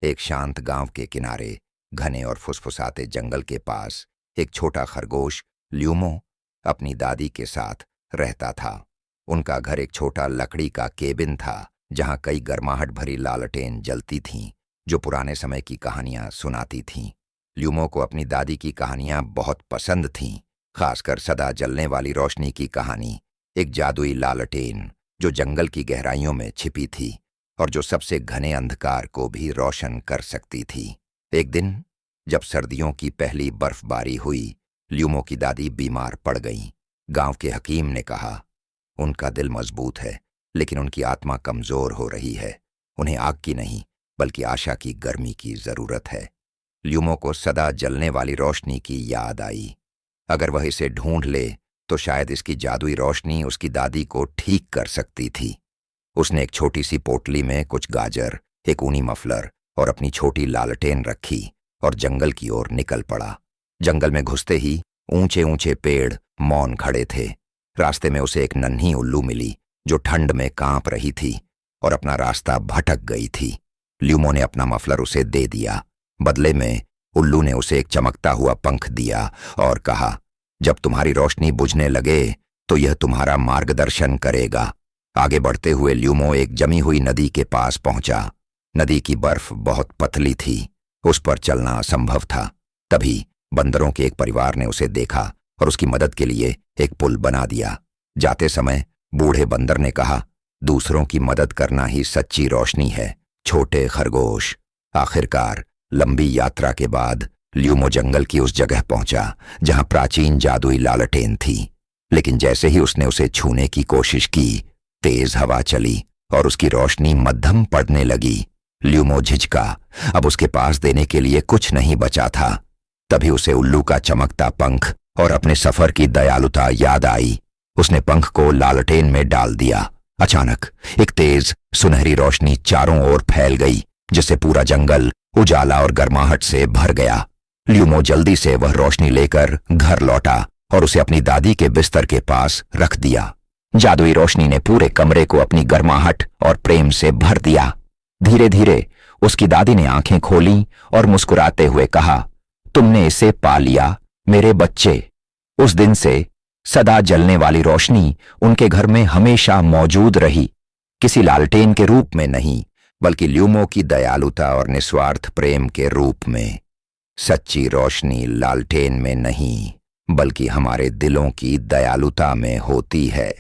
एक शांत गांव के किनारे, घने और फुसफुसाते जंगल के पास, एक छोटा खरगोश ल्यूमो अपनी दादी के साथ रहता था। उनका घर एक छोटा लकड़ी का केबिन था, जहां कई गर्माहट भरी लालटेन जलती थीं, जो पुराने समय की कहानियां सुनाती थीं। ल्यूमो को अपनी दादी की कहानियां बहुत पसंद थीं, खासकर सदा जलने वाली रोशनी की कहानी, एक जादुई लालटेन जो जंगल की गहराइयों में छिपी थी और जो सबसे घने अंधकार को भी रोशन कर सकती थी। एक दिन जब सर्दियों की पहली बर्फबारी हुई, ल्यूमो की दादी बीमार पड़ गईं। गांव के हकीम ने कहा, उनका दिल मजबूत है, लेकिन उनकी आत्मा कमजोर हो रही है। उन्हें आग की नहीं, बल्कि आशा की गर्मी की जरूरत है। ल्यूमो को सदा जलने वाली रोशनी की याद आई। अगर वह इसे ढूंढ ले तो शायद इसकी जादुई रोशनी उसकी दादी को ठीक कर सकती थी। उसने एक छोटी सी पोटली में कुछ गाजर, एक ऊनी मफलर और अपनी छोटी लालटेन रखी और जंगल की ओर निकल पड़ा। जंगल में घुसते ही ऊंचे ऊंचे पेड़ मौन खड़े थे। रास्ते में उसे एक नन्ही उल्लू मिली जो ठंड में कांप रही थी और अपना रास्ता भटक गई थी। ल्यूमो ने अपना मफलर उसे दे दिया। बदले में उल्लू ने उसे एक चमकता हुआ पंख दिया और कहा, जब तुम्हारी रोशनी बुझने लगे तो यह तुम्हारा मार्गदर्शन करेगा। आगे बढ़ते हुए ल्यूमो एक जमी हुई नदी के पास पहुंचा। नदी की बर्फ बहुत पतली थी, उस पर चलना असंभव था। तभी बंदरों के एक परिवार ने उसे देखा और उसकी मदद के लिए एक पुल बना दिया। जाते समय बूढ़े बंदर ने कहा, दूसरों की मदद करना ही सच्ची रोशनी है, छोटे खरगोश। आखिरकार लंबी यात्रा के बाद ल्यूमो जंगल की उस जगह पहुंचा जहां प्राचीन जादुई लालटेन थी। लेकिन जैसे ही उसने उसे छूने की कोशिश की, तेज हवा चली और उसकी रोशनी मध्यम पड़ने लगी। ल्यूमो झिझका। अब उसके पास देने के लिए कुछ नहीं बचा था। तभी उसे उल्लू का चमकता पंख और अपने सफर की दयालुता याद आई। उसने पंख को लालटेन में डाल दिया। अचानक एक तेज सुनहरी रोशनी चारों ओर फैल गई, जिससे पूरा जंगल उजाला और गर्माहट से भर गया। ल्यूमो जल्दी से वह रोशनी लेकर घर लौटा और उसे अपनी दादी के बिस्तर के पास रख दिया। जादुई रोशनी ने पूरे कमरे को अपनी गर्माहट और प्रेम से भर दिया। धीरे धीरे उसकी दादी ने आंखें खोली और मुस्कुराते हुए कहा, तुमने इसे पा लिया मेरे बच्चे। उस दिन से सदा जलने वाली रोशनी उनके घर में हमेशा मौजूद रही, किसी लालटेन के रूप में नहीं, बल्कि ल्यूमो की दयालुता और निस्वार्थ प्रेम के रूप में। सच्ची रोशनी लालटेन में नहीं, बल्कि हमारे दिलों की दयालुता में होती है।